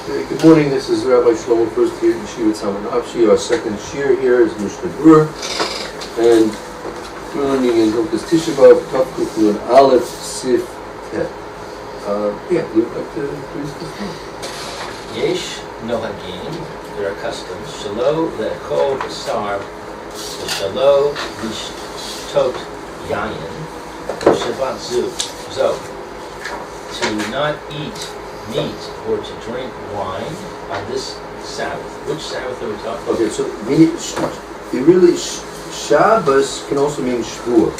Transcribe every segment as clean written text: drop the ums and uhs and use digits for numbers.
Good morning, this is Rabbi Shlomo, first year Yeshiva Tsama Nafshi. Our second shir here is Mishna Berura. And we're learning in Hilchos Tisha B'Av, Tafkuf Nun Aleph Sif Tet. Yeah, you'd like to introduce this one? Yesh Nohagim, there are customs. Shalo le'ekol b'sar, v'shalo l'shtot yayin, v'shavat zo, to not eat meat or to drink wine on this Sabbath. Which Sabbath are we talking about? Okay, so Shabbos can also mean Shavuot,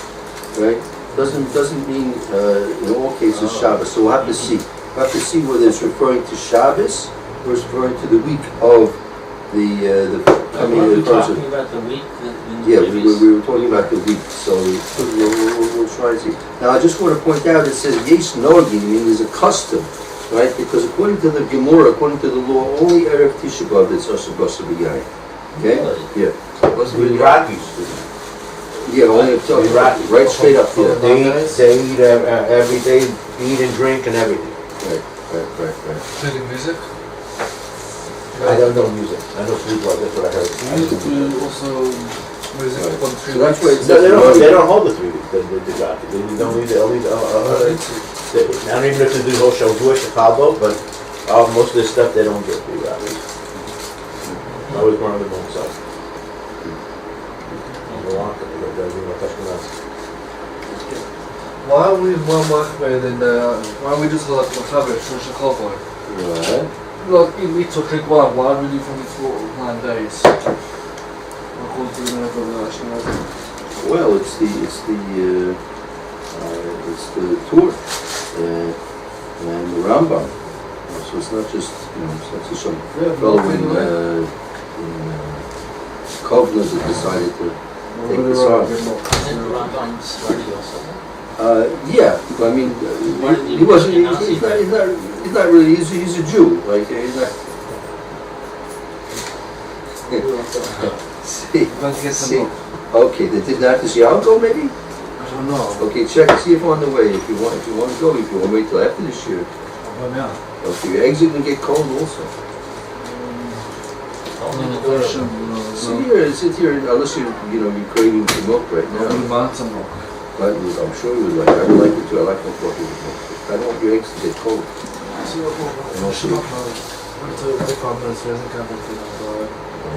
right? Doesn't mean in all cases Shabbos. So we'll have to see. We'll have to see whether it's referring to Shabbos or it's referring to the week of the coming of the person. We're talking about the week. We were talking about the week, so we'll try and see. Now I just want to point out it says Yesh Noagim, meaning there's a custom. Right, because according to the Gemara, according to the law, only Erev Tisha B'Av is Asher B'Asher B'Yayin. Okay? Really? Yeah. With Rockies. Yeah, only up to Rockies. right straight up here. They eat every day, eat and drink and everything. Right. Playing music? I don't know music. I know football. That's what I heard. We used to do also music Right. on 3 So that's weeks. why it's They don't hold the 3 weeks. The Rockies. They don't need I don't even know if they do whole show Jewish Chicago, but most of this stuff they don't get the Rockies. I was born on the wrong side. Why are we more machmir than why are we just like HaKodesh or Chicago? Right. Like eat or drink wine, why are we from it for 9 days? According to the National. Well, it's the Torah and the Rambam. So it's not just some fellow in Kovna that decided to take this on. Isn't Rambam Sephardi also? Yeah, I mean, he wasn't. He's not really. He's a Jew. Like he's not. See. Okay, they did that. Does Yalgo maybe? I don't know. Okay, check. See if on the way. If you want to go. If you want to wait till after this year. Okay, your eggs are gonna get cold also. Sit here. Unless you're craving for milk right now. But I'm sure you would like. I would like it too. I like my coffee with milk. I don't want your eggs to get cold.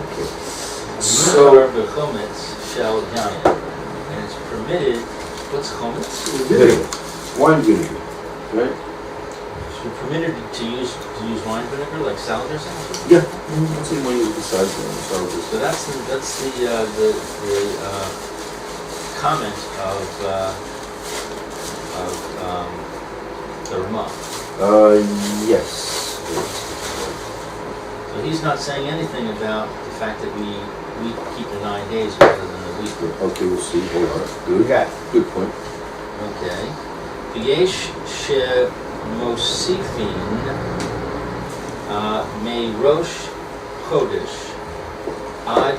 Okay. So the chometz shel yayin, and it's permitted. What's chometz? vinegar, wine vinegar, right? It's permitted to use wine vinegar like salad or something. Yeah. That's the one you decide to. So that's the comment of the Ramah. Yes. So he's not saying anything about the fact that we keep the 9 days rather than the week. Okay, we'll see. Hold on. Good point. Okay. V'yesh she'mosifin me rosh chodesh ad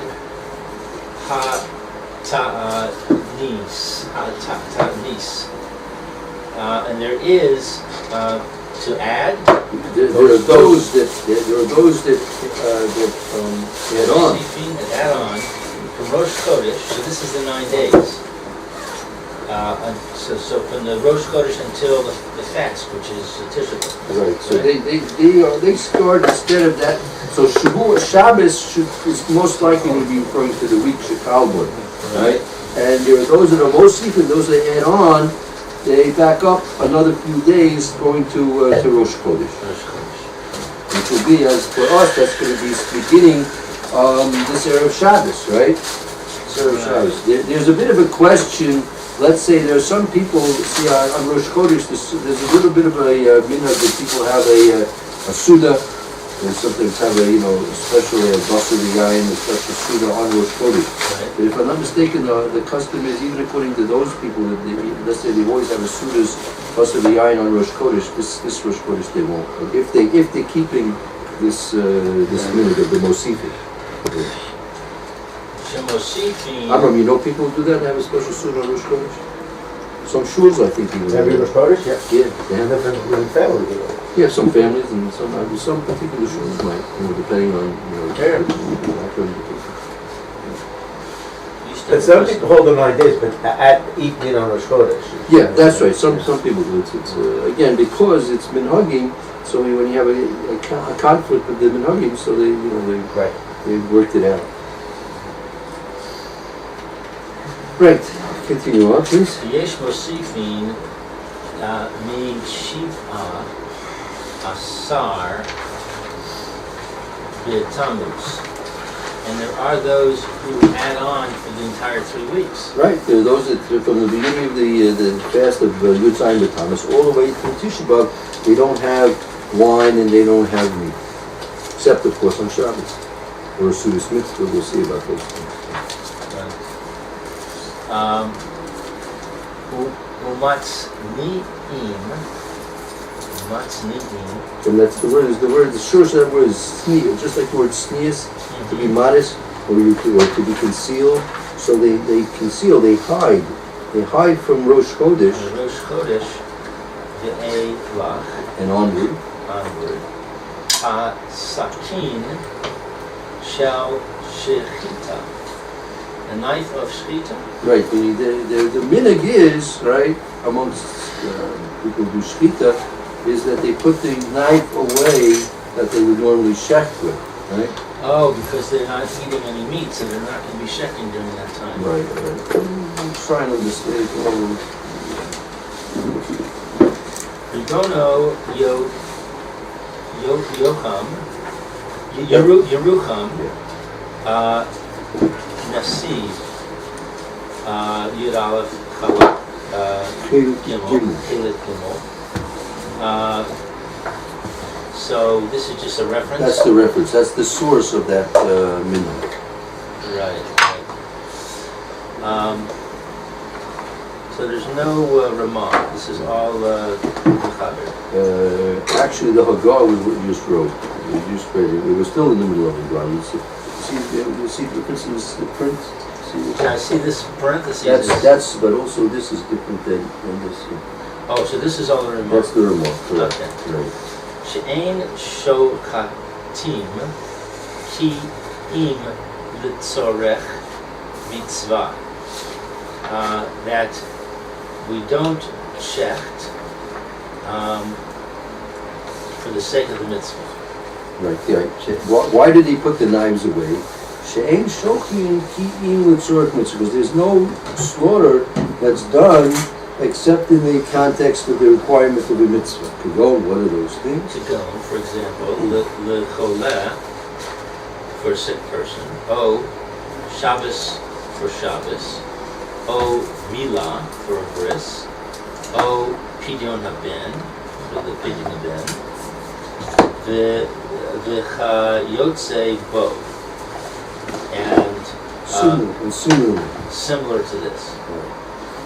ta'nis. And there is to add. There are those that add on. Add on from Rosh Chodesh. So this is the 9 days. So from the Rosh Chodesh until the fast, which is Tisha B'Av. Right. So they start instead of that. So Shabbos is most likely to be referring to the week Shekalbon, right? And there are those that are mostly and those that add on. They back up another few days going to Rosh Chodesh. Which will be, as for us, that's going to be beginning this Erev Shabbos, right? Shabbos. There's a bit of a question. Let's say there are some people, see on Rosh Chodesh, there's a little bit of a minhag that people have a Suda, and sometimes have especially a Basar Yayin, a special Suda on Rosh Chodesh. But if I'm not mistaken, the custom is, even according to those people, let's say they always have a Suda's Basar Yayin on Rosh Chodesh, this Rosh Chodesh they won't. If they're keeping this minute of the Mosifim. Avram, people who do that, they have a special Suda on Rosh Chodesh? Some shuls, I think, even. Every Rosh Chodesh, yeah. Yeah. They have different family. Yeah, some families and some particular shuls might, depending on, Yeah. Used to But have some a people hold them 9 days, but at evening on Rosh Chodesh. Yeah, that's right. Some people do. It's again because it's minhagim. So when you have a conflict with the minhagim, so they Right. they worked it out. Right. Continue on, please. ויש מוסיפין משבעה עשר בתמוז. And there are those who add on for the entire 3 weeks. Right. There are those that from the beginning of the fast of Yud Zayin B'Tammuz all the way to Tisha B'Av, they don't have wine and they don't have meat, except of course on Shabbos or Sudas Mitzvah. We'll see about those things. Umatzni'im. And that's the word. The source of that word is sneer, just like the word sneers, to be modest or to be concealed. So they conceal, they hide. They hide from Rosh Chodesh Rosh Chodesh ve'elach. and onward. Sakin shall shechita. A knife of shechita. Right. The minhag is right amongst people who do shechita is that they put the knife away that they would normally shech with. Right. Oh, because they're not eating any meat, so they're not going to be shechting during that time. Right. I'm trying to understand. Ribono Yerucham Nafshi Yud Aleph Chalak Gimel. So this is just a reference? That's the reference. That's the source of that minhag. Right. So there's no Ramah. This is all Mechaber. Actually, the Haggah was what you just wrote. You just read it. It was still in the middle of the Haggah. You see the difference in the print? Can I see this parentheses? That's, but also this is different than this. Oh, so this is all the Ramah. That's the Ramah, correct. Okay. Right. She'ein shokatim ki im l'tzorech mitzvah. That we don't shecht for the sake of the mitzvah. Right, yeah. Why did he put the knives away? She'ein shokin ki im l'tzorech mitzvah, because there's no slaughter that's done except in the context of the requirement of the mitzvah. Kagon, what are those things? Kagon, for example, le choleh for a sick person. O Shabbos for Shabbos. O Milah for a bris. O Pidyon haben for the Pidyon haben. The Chayotze bo. And similar to this.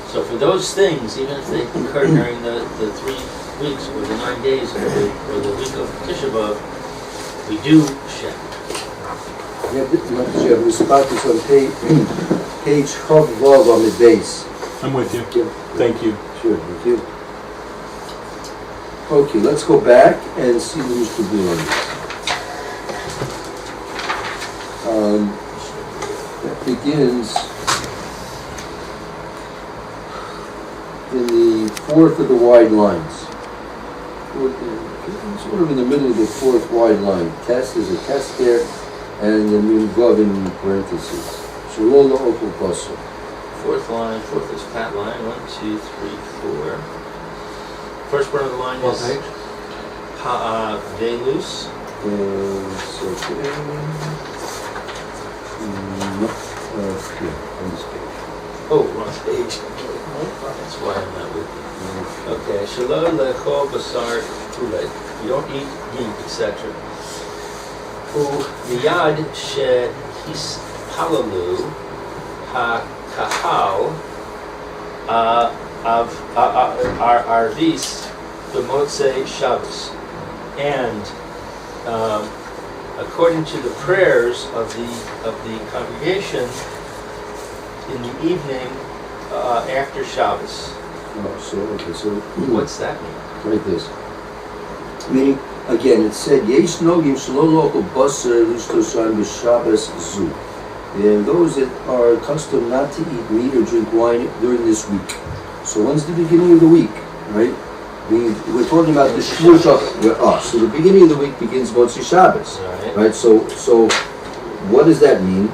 So for those things, even if they occur during the 3 weeks or the 9 days or the week of Tisha B'Av, we do shed. Yeah, this spot is on page Chav Vav on the base. I'm with you. Yeah. Thank you. Sure, thank you. Okay, let's go back and see the Mishna on this. That begins in the fourth of the wide lines. Sort of in the middle of the fourth wide line. Test is a test there, and the Nun Vav in parentheses. Shalom Opal Pasuk. Fourth is pat line. 1, 2, 3, 4. First part of the line What is page? Velus. On this page. Oh, wrong page. That's why I'm not with you. Okay. Shalom lechol basar kulei. You don't eat meat, etc. Miyad shehispalalu ha-kahal arvis b'motzei Shabbos. And according to the prayers of the congregation in the evening after Shabbos. Oh, so What's that mean? like this. Meaning, again, it said, Yesh nogim shelo lochel basar lishtoshan b'Shabbos zu. There are those that are accustomed not to eat meat or drink wine during this week. So when's the beginning of the week, right? We're talking about the Shavuot Shabbos. So the beginning of the week begins Motzi Shabbos, right? So what does that mean?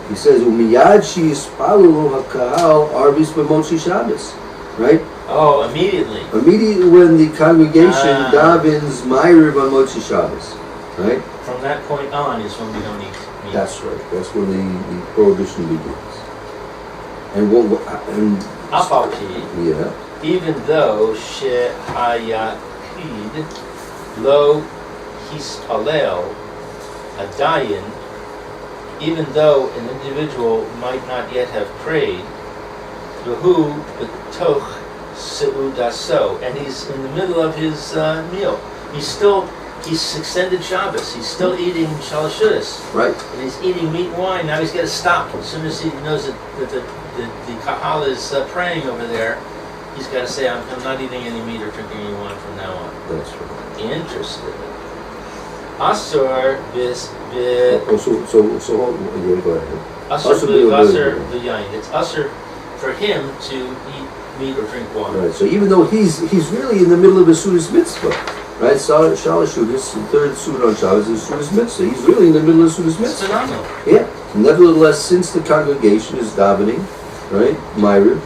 He says, "Umiyad she'ispalu lo hakahal arvis b'Motzi Shabbos," right? Oh, immediately. Immediately when the congregation davens Ma'ariv on Motzi Shabbos, right? From that point on is when we don't eat meat. That's right. That's when the prohibition begins. And Afalpi, yeah. even though she'hayakid lo hispalel adayin, even though an individual might not yet have prayed, v'hu b'toch seudaso, and he's in the middle of his meal. He's extended Shabbos. He's still eating shalashudas. Right. And he's eating meat and wine. Now he's got to stop. As soon as he knows that the kahal is praying over there, he's got to say, I'm not eating any meat or drinking any wine from now on. That's right. Interesting. Asur bis So yeah, go ahead. Asur v'yayin. It's asur for him to eat meat or drink wine. Right. So even though he's really in the middle of a Sudas mitzvah, right? Shalashudas, the third Suda on Shabbos is Sudas mitzvah. He's really in the middle of Sudas It's mitzvah. phenomenal. Yeah. Nevertheless, since the congregation is davening, right, Ma'ariv,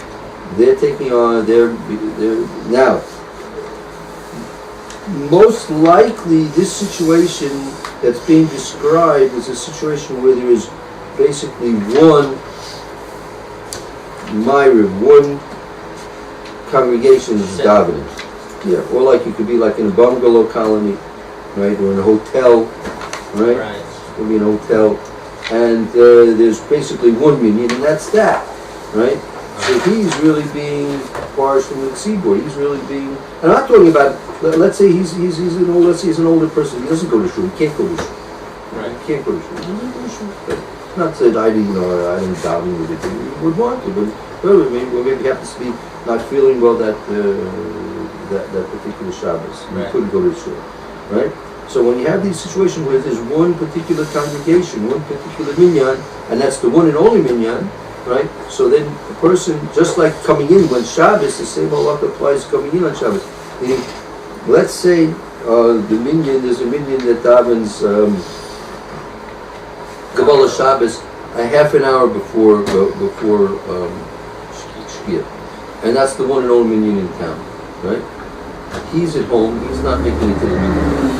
they're taking on they're now. Most likely, this situation that's being described is a situation where there is basically one Ma'ariv, one congregation is davening. Yeah, or like you could be like in a bungalow colony, right, or in a hotel, right? Right. Could be in a hotel, and there's basically one minyan, and that's that, right? So he's really being parched from the tzibur. He's really being, and I'm not talking about. Let's say he's an old. Let's say he's an older person. He doesn't go to shul. He can't go to shul. Right. He can't go to shul. He doesn't go to shul. But not that I didn't daven with it. He would want to, but maybe he happens to be not feeling well that particular Shabbos. He couldn't go to shul, right? So when you have these situations where there's one particular congregation, one particular minyan, and that's the one and only minyan, right? So then the person, just like coming in when Shabbos, the same halakha applies coming in on Shabbos. Meaning, let's say there's a minyan that davens Kabbalah Shabbos a half an hour before Shkia, and that's the one and only minyan in town, right? He's at home. He's not making it to the minyan.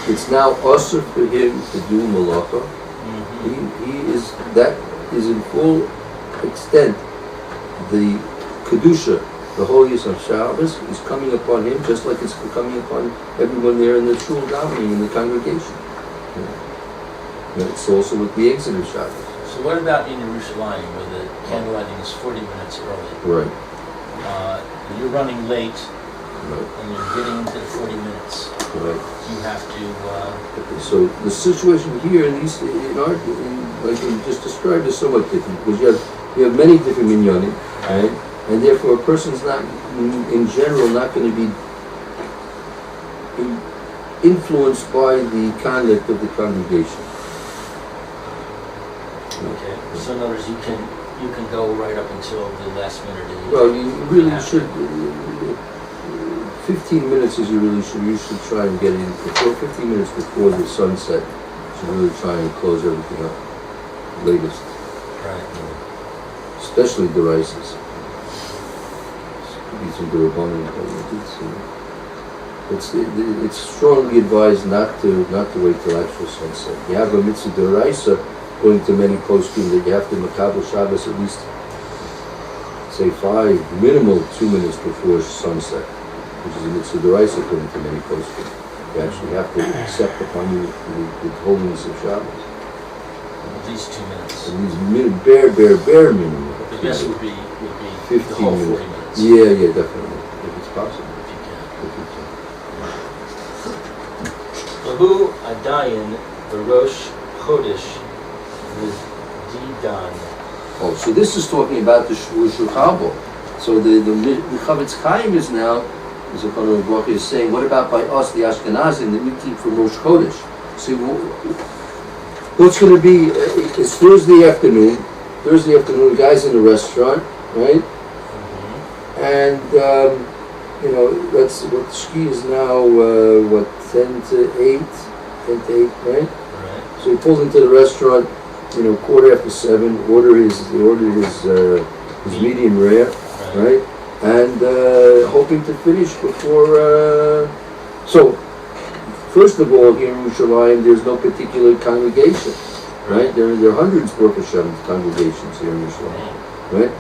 It's now usher for him to do malacha. That is in full extent the kedusha, the holiness of Shabbos, is coming upon him just like it's coming upon everyone there in the shul davening in the congregation. It's also with the exit of Shabbos. So what about in Yerushalyim where the candle lighting is 40 minutes early? Right. You're running late. Right. And you're getting into the 40 minutes. Right. You have to. So the situation here like we just described, is somewhat different because you have many different minyanim, right? And therefore, a person's not, in general, not going to be influenced by the conduct of the congregation. Okay. So in other words, you can go right up until the last minute. Well, you really should. 15 minutes is you should try and get in before 15 minutes before the sunset. You should really try and close everything up. Latest. Right. Especially the rices. Could be some Durabani. It's strongly advised not to wait till actual sunset. You have a mitzvah deraisa going to many poskim that you have to makabel Shabbos at least say 5, minimal 2 minutes before sunset, which is a mitzvah deraisa according to many poskim. You actually have to accept upon you the holiness of Shabbos. At least 2 minutes. At least bare minimum. The best would be 15 the whole 40 minutes. minutes. Yeah, definitely. If it's possible. If you can. If you can. Lahu Adayin Barosh Chodesh with Didan. Oh, so this is talking about the Shavuot Shuchabot. So the Chavetz Chaim is now Zechariah Baruch is saying, what about by us, the Ashkenazim, that we keep from Rosh Chodesh? See, what's going to be, it's Thursday afternoon, the guy's in the restaurant, right? And, that's what ski is now, 10 to 8, right? Right. So he pulled into the restaurant, 7:15, ordered his medium rare, right? And hoping to finish before. So, first of all, here in Yerushalyim, there's no particular congregation, right? There are hundreds of Hashem congregations here in Yerushalayim, right?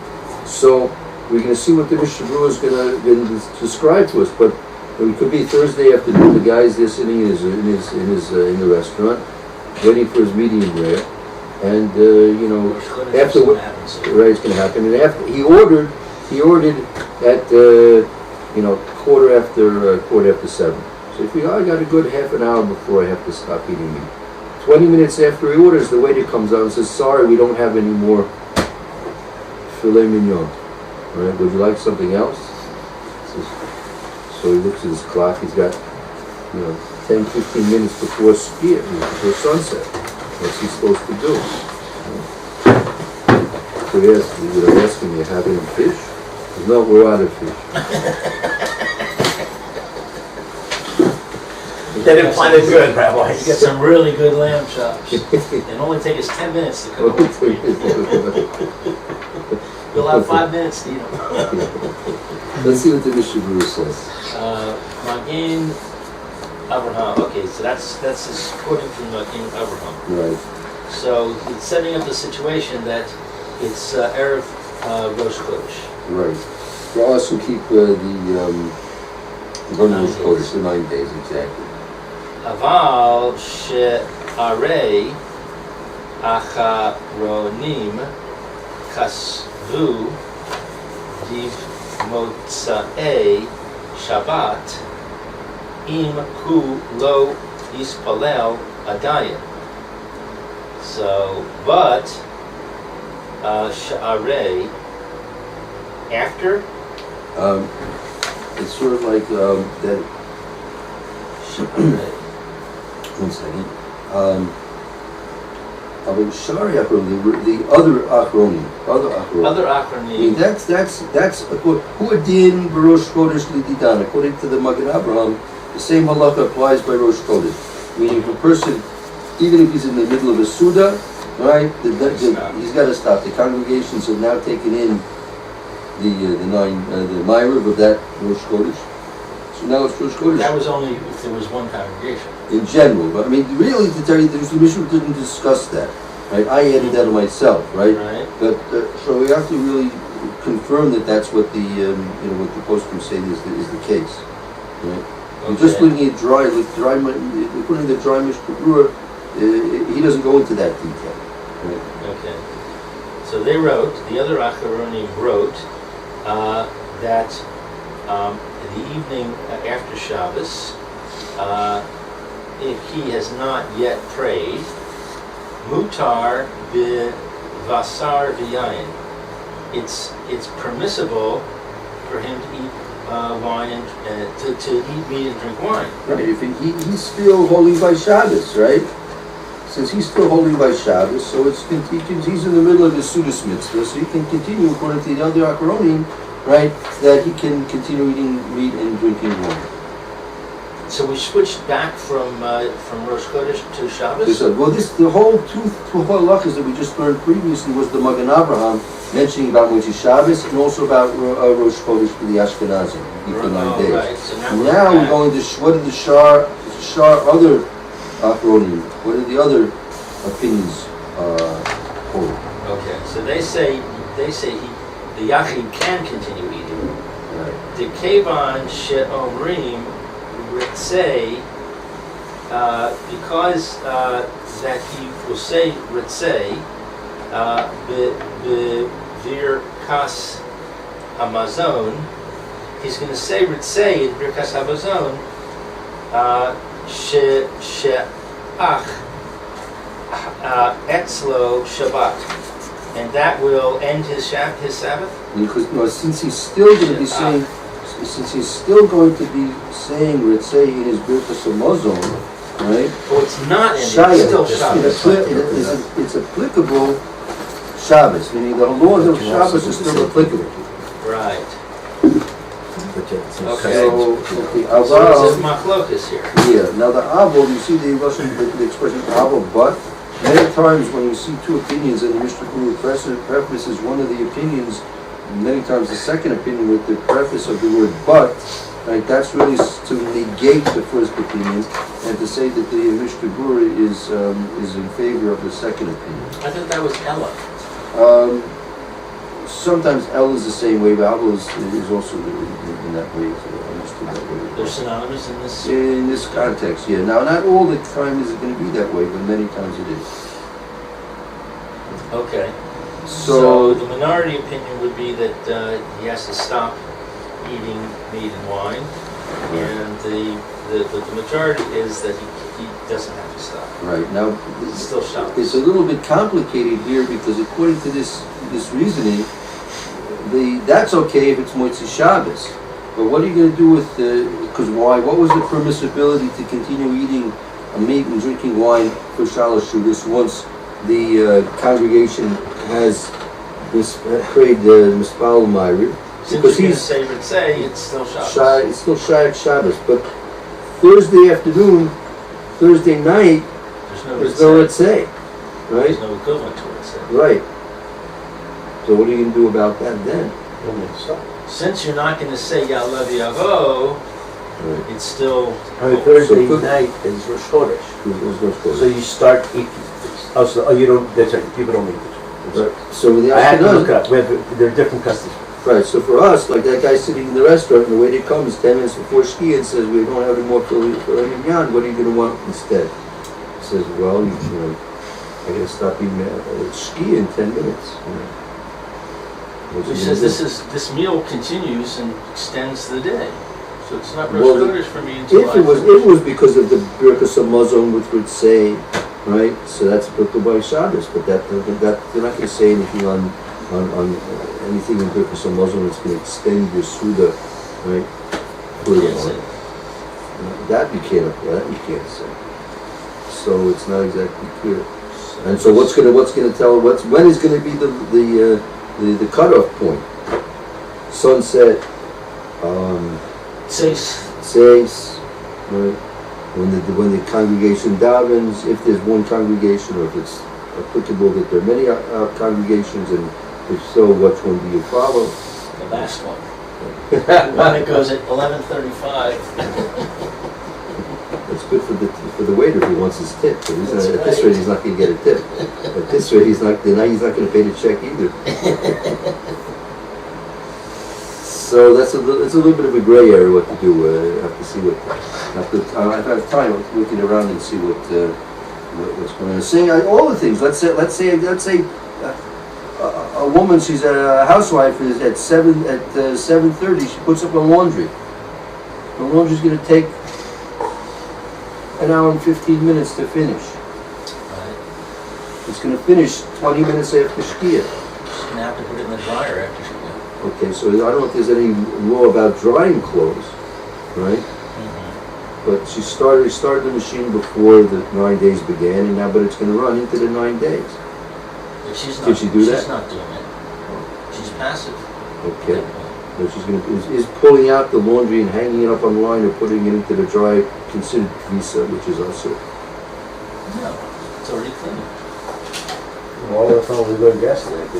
So we're going to see what the Mishnah is going to describe to us. But it could be Thursday afternoon. The guy's there sitting in the restaurant, waiting for his medium rare, and after what it's going to happen. And after he ordered at quarter after 7. So if I got a good half an hour before I have to stop eating meat. 20 minutes after he orders, the waiter comes out and says, "Sorry, we don't have any more filet mignon. All right, would you like something else?" So he looks at his clock. He's got 10, 15 minutes before sunset. What's he supposed to do? So he would ask him, "You have any fish?" No, we're out of fish. They didn't find it good, Rabbi. You get some really good lamb chops. It only takes us 10 minutes to cook them for you. You'll have 5 minutes to eat them. Let's see what the Mishnah says. Magen Abraham. Okay, so that's quoting from Magen Abraham. Right. So it's setting up the situation that it's Erev Rosh Chodesh. Right. For us who keep the Rosh Chodesh, the 9 days, exactly. Aval she'arei acharonim kasvu div motza'ei Shabbat im hu lo yispalel adayin. So, but she'arei after. It's sort of like that. One second. The other Achronim. Other I mean, Achronim. that's Huadin Barosh Chodesh Lididan. According to the Magen Abraham, the same halakha applies by Rosh Chodesh. Meaning, if a person, even if he's in the middle of a Suda, right, he's got to stop. The congregations have now taken in the Ma'ariv of that Rosh Chodesh. So now it's Rosh Chodesh. That was only if there was one congregation. In general, but I mean, really, to tell you, the Mishnah didn't discuss that, right? I added that myself, right? Right. But so we have to really confirm that that's what the what the postscript say is the case, right? Okay. Just looking at according to the dry Mishnah Berura, he doesn't go into that detail, right? Okay. So they wrote, the other Acharonim wrote that the evening after Shabbos, if he has not yet prayed, mutar b'vasar v'yayin. It's permissible for him to eat wine and to eat meat and drink wine. Right. If he's still holding by Shabbos, right? Since he's still holding by Shabbos, so he's in the middle of his Sudas mitzvah, so he can continue according to the other Acharonim, right? That he can continue eating meat and drinking wine. So we switched back from Rosh Chodesh to Shabbos? The whole halachas that we just learned previously was the Magen Abraham mentioning about Motzei Shabbos and also about Rosh Chodesh for the Ashkenazim, for 9 days. Right. So now we're going to what are the Shar other Achronim? What are the other opinions hold? Okay, so they say the Yachid can continue eating. Right. The Kevan she'omrim ritzei, because that he will say ritzei b'virkas hamazon, he's going to say ritzei in virkas hamazon she'ach etzlo Shabbat. And that will end his Sabbath? Because since he's still going to be saying, since he's still going to be saying, let's say, in his Birkas Hamazon, right? Oh, it's not in, Shaya, it's still Shabbos. it's applicable Shabbos, meaning the laws of Shabbos are still applicable. Right. Okay. Okay. So, okay, So Aval, this is machlokas here. yeah, now the Aval, you see the Russian, the expression Aval, but many times when you see two opinions and the Mishna prefaces one of the opinions, many times the second opinion with the preface of the word but, right, that's really to negate the first opinion and to say that the Mishnah is in favor of the second opinion. I thought that was Ella. Sometimes L is the same way, but Abel is also in that way, understood that way. They're synonymous in this. In this context, yeah. Now, not all the time is it going to be that way, but many times it is. Okay. So So the minority opinion would be that he has to stop eating meat and wine, and the majority is that he doesn't have to stop. right now, It's still Shabbos. it's a little bit complicated here because according to this reasoning, that's okay if it's Motzei Shabbos. But what are you going to do with because why? What was the permissibility to continue eating meat and drinking wine for Shalosh Shudas once the congregation has prayed Mispal Ma'ariv? Since Because you're going he's to say it's still Shabbos. it's still Shayak Shabbos, but Thursday afternoon, Thursday night, there's no let's say, right? There's no equivalent to it. Right. So what are you going to do about that then? Since you're not going to say Ya'alev Yavo, Right. it's still. Thursday So- night is Rosh Chodesh. There's no So story. you start eating. You don't, that's right, people don't eat it. Right. So with the I had to look Ashkenaz, up, there are different customs. right, so for us, like that guy sitting in the restaurant, and the way they come is 10 minutes before Shkia and says, we don't have any more filet mignon, what are you going to want instead? He says, well, you know, I got to stop eating Shkia in 10 minutes. You know. What's He he says gonna this meal continues and extends the day. So it's not Well, Rosh Chodesh for me do? until If it was because of the Birkas Hamazon, which would say, right, so that's applicable by Shabbos, but that they're not going to say anything on anything in Birkas Hamazon that's going to extend your Suda, right? Further Can't say. on. That you can't say. So it's not exactly clear. And so when is going to be the cutoff point? Sunset, says, right? When the congregation davens, if there's one congregation, or if it's applicable that there are many congregations, and if so, which one do you follow? The last one. The one that goes at 11:35. It's good for the waiter if he wants his tip. But That's at this right. rate, he's not going to get a tip. At this rate, he's not going to pay the check either. So it's a little bit of a gray area what to do. I have to see what. I have time looking around and see what's going on. Saying all the things. Let's say a woman, she's a housewife, is at 7:30. She puts up her laundry. The laundry's going to take an hour and 15 minutes to finish. Right. It's going to finish 20 minutes after Shkia. She's going to have to put it in the dryer after she goes. Okay, so I don't know if there's any law about drying clothes, right? But she started the machine before the 9 days began, and now, but it's going to run into the 9 days. But she's not, Did she do that? She's not doing it. She's passive. Okay, but she's going to is pulling out the laundry and hanging it up online or putting it into the dryer considered visa, which is also. No, it's already clean. All the time we learned yesterday, we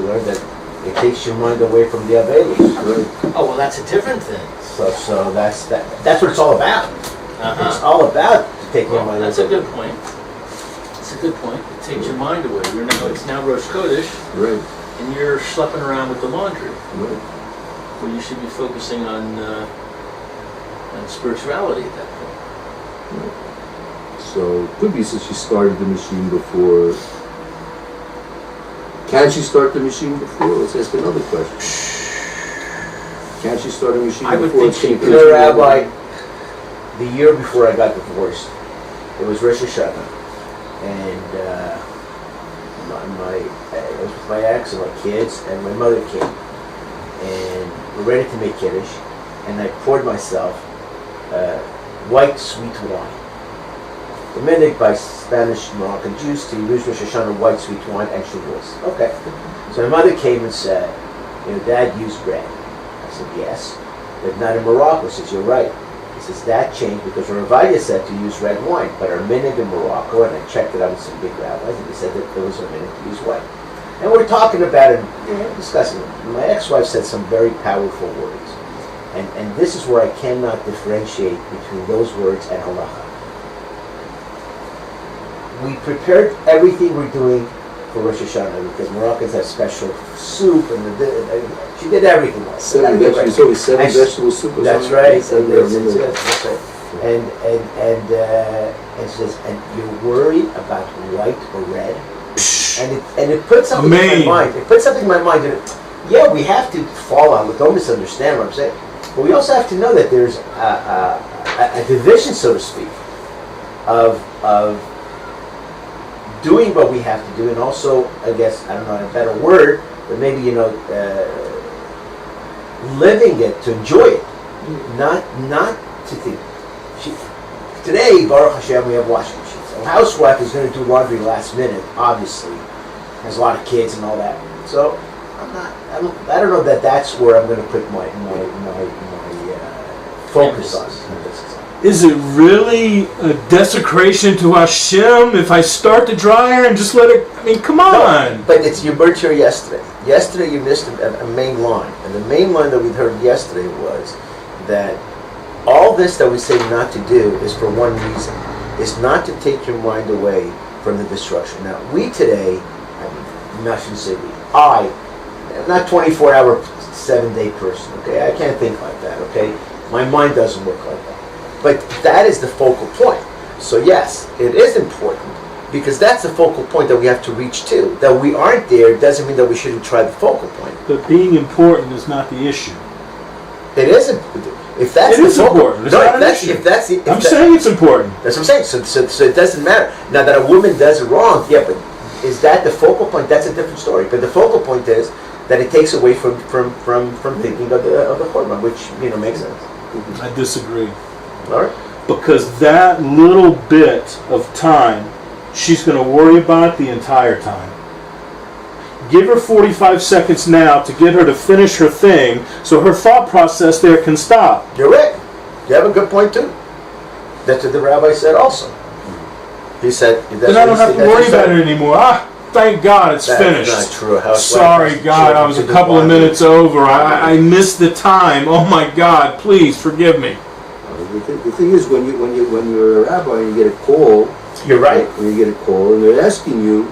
learned that it takes your mind away from the Avelis. Right. Oh, well, that's a different thing. So that's what it's all about. It's all about taking your mind away. That's a good point. That's a good point. It takes your mind away. It's now Rosh Chodesh, Right. and you're schlepping around with the laundry. Right. Where you should be focusing on spirituality at that point. So it could be since she started the machine before. Can she start the machine before? Let's ask another question. Can she start a machine I would before? think she it's could. You know, Rabbi, the year before I got divorced, it was Rosh Hashanah, and I was with my ex and my kids, and my mother came, and we're ready to make Kiddush, and I poured myself white sweet wine. The minhag by Spanish Moroccan Jews to use Rosh Hashanah white sweet wine and shuvuos. Okay. So my mother came and said, Dad used red. I said, yes, but not in Morocco. She says, you're right. He says, that changed because Ravaya said to use red wine, but our minhag in Morocco, and I checked it out with some big rabbis, and they said that there was a minhag to use white. And we're talking about it, discussing it. My ex-wife said some very powerful words. And this is where I cannot differentiate between those words and halacha. We prepared everything we're doing for Rosh Hashanah because Moroccans have special soup and she did everything. Seven vegetable soup. That's right. That's right. And she says, and you're worried about white or red, and it puts something in my mind. It puts something in my mind. Yeah, we have to fall on. Don't misunderstand what I'm saying. But we also have to know that there's a division, so to speak, of doing what we have to do, and also, I guess, I don't know a better word, but maybe, living it, to enjoy it, not to think. Today, Baruch Hashem, we have washing machines. A housewife is going to do laundry last minute, obviously, has a lot of kids and all that. So, I don't know that that's where I'm going to put my focus on. Is it really a desecration to Hashem if I start the dryer and just let it? I mean, come on. No, but you weren't here yesterday. Yesterday you missed a main line. And the main line that we heard yesterday was that all this that we say not to do is for one reason. It's not to take your mind away from the destruction. Now, we today, I'm not going to say we, I'm not 24-hour, 7-day person, okay? I can't think like that, okay? My mind doesn't work like that. But that is the focal point. So yes, it is important because that's the focal point that we have to reach to. That we aren't there doesn't mean that we shouldn't try the focal point. But being important is not the issue. It is important. If that's it the is focal, important. It's not an issue. I'm saying it's important. That's what I'm saying. So it doesn't matter. Now that a woman does it wrong, yeah, but is that the focal point? That's a different story. But the focal point is that it takes away from thinking of the Chorban, which makes sense. I disagree. All right. Because that little bit of time, she's going to worry about the entire time. Give her 45 seconds now to get her to finish her thing so her thought process there can stop. You're right. You have a good point too. That's what the rabbi said also. He said... Then I don't have to worry about it anymore. Thank God it's finished. That's not true. Sorry, God, I was a couple of minutes over. I missed the time. Oh my God, please forgive me. The thing is, when you're a rabbi and you get a call, you're right. When you get a call and they're asking you,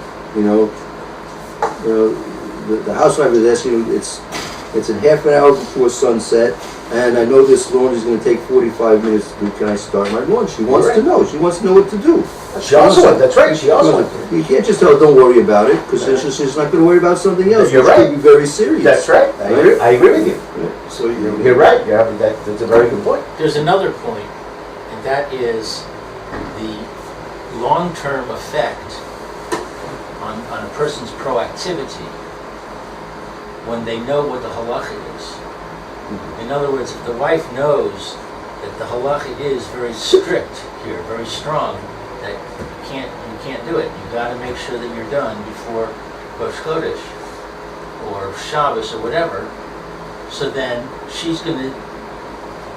the housewife is asking you, it's in half an hour before sunset, and I know this laundry is going to take 45 minutes to do. Can I start my laundry? She wants to know. She wants to know what to do. She also wants. That's right. She also wants. You can't just tell her don't worry about it because she's not going to worry about something else. You're right. Could be very serious. That's right. I agree with you. Yeah. So you're right. That's a very good point. There's another point, and that is the long-term effect on a person's proactivity when they know what the halacha is. In other words, if the wife knows that the halacha is very strict here, very strong, that you can't do it. You got to make sure that you're done before Rosh HaKodesh or Shabbos or whatever. So then she's going to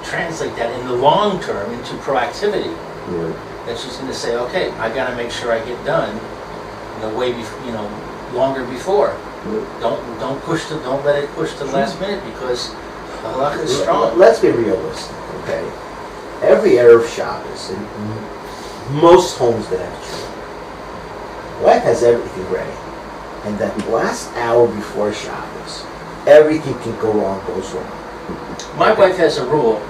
translate that in the long term into proactivity. Yeah. That she's going to say, okay, I got to make sure I get done, longer before. Don't let it push to the last minute because the halacha is strong. Let's be realistic, okay? Every Erev Shabbos, in most homes that have children, wife has everything ready. And that last hour before Shabbos, everything can go wrong, goes wrong. My wife has a rule.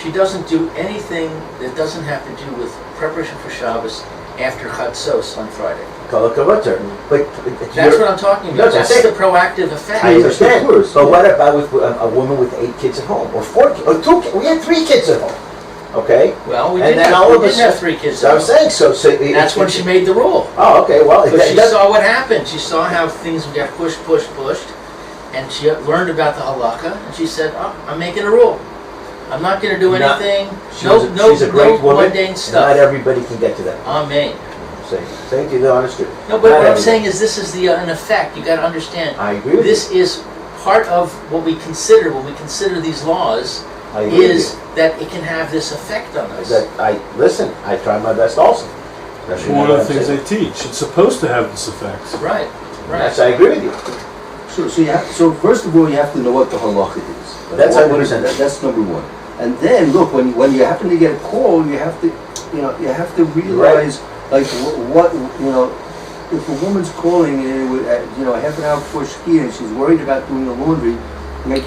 She doesn't do anything that doesn't have to do with preparation for Shabbos after Chatzos on Friday. But that's what I'm talking about. That's the proactive effect. I understand. But what about with a woman with 8 kids at home, or 4 kids, or 2 kids? We had 3 kids at home. Okay. Well, we didn't have 3 kids. So I'm saying so. That's when she made the rule. Oh, okay. Well, she saw what happened. She saw how things got pushed, and she learned about the halakha, and she said, "Oh, I'm making a rule. I'm not gonna do Not- anything. She's No, a, no, she's a great no woman, mundane and stuff. not everybody can get to that. Amen. Saying to the honest truth. No, but Not what I'm everybody. saying is this is an effect. You gotta understand. I agree with This is part of what we consider when we consider these laws, you. I agree with is that it can have this effect on you. us. That listen, I try my best also. Especially One now of the that I'm things saying. they teach. It's supposed to have this effect. Right, Yes, right. I agree with you. So first of all, you have to know what the halacha is. That's What 100%. That's number one. And then, look, when you happen to get a call, you have to realize, like, what, if a woman's calling, half an hour before Shkia, and she's worried about doing the laundry, like,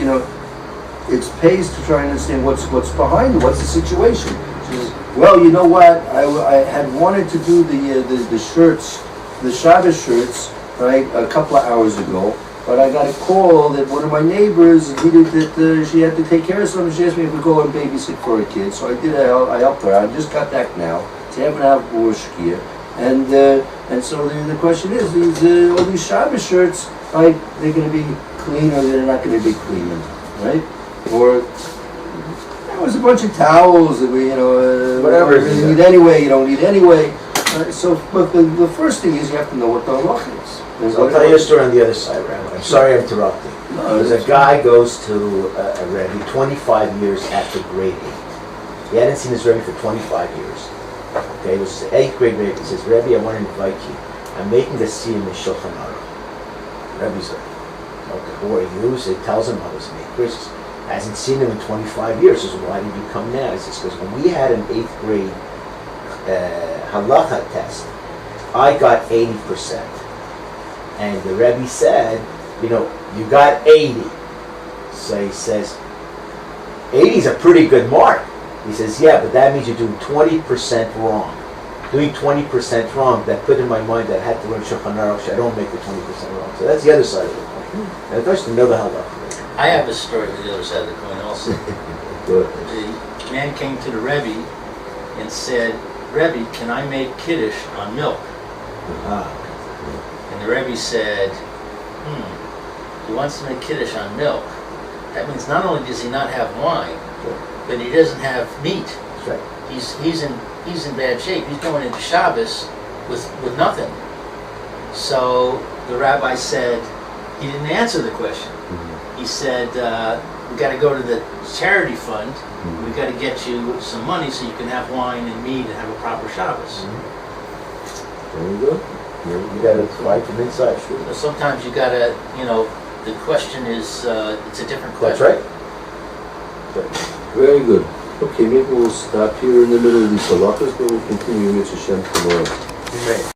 it pays to try and understand what's behind it, what's the situation. She says, well, you know what, I had wanted to do the shirts, the Shabbos shirts, right, a couple of hours ago, but I got a call that one of my neighbors needed that she had to take care of something. She asked me if we go and babysit for a kid, so I did. I helped her. I just got back now. It's half an hour before Shkia, and so the question is, all these Shabbos shirts, right? They're going to be clean or they're not going to be clean, right? Or there was a bunch of towels that we, Whatever. you don't need anyway. You don't need anyway. So, but the first thing is you have to know what the halacha is. So I'll tell you a story on the other side, Rabbi. I'm sorry I'm interrupting. No, There's a guy goes to a Rebbe 25 years after grade 8. He hadn't seen his Rebbe for 25 years. Okay, it was his 8th grade Rebbe. He says, Rebbe, I want to invite you. I'm making a siyum in Shulchan Aruch. Rebbe's like, okay, who are you? So he tells him, I was in 8th grade. He says, hasn't seen him in 25 years. He says, why did you come now? He says, because when we had an 8th grade halacha test, I got 80%. And the Rebbe said, you got 80. So he says, 80 is a pretty good mark. He says, yeah, but that means you're doing 20% wrong. Doing 20% wrong, that put in my mind that I had to learn Shulchan Aruch, so I don't make the 20% wrong. So that's the other side of the coin. And it's nice to know the halacha. I have a story for the other side of the coin also. Good. The man came to the Rebbe and said, Rebbe, can I make Kiddush on milk? And the Rebbe said, he wants to make Kiddush on milk. That means not only does he not have wine, but he doesn't have meat. That's right. He's in bad shape. He's going into Shabbos with nothing. So the rabbi said, he didn't answer the question. He said, we got to go to the charity fund. We got to get you some money so you can have wine and meat and have a proper Shabbos. There you go. You got to fight from inside. So sometimes you got to, the question is, it's a different That's question. right. Very good. Okay, maybe we'll stop here in the middle of these halachas, but we'll continue with Hashem tomorrow. Amen.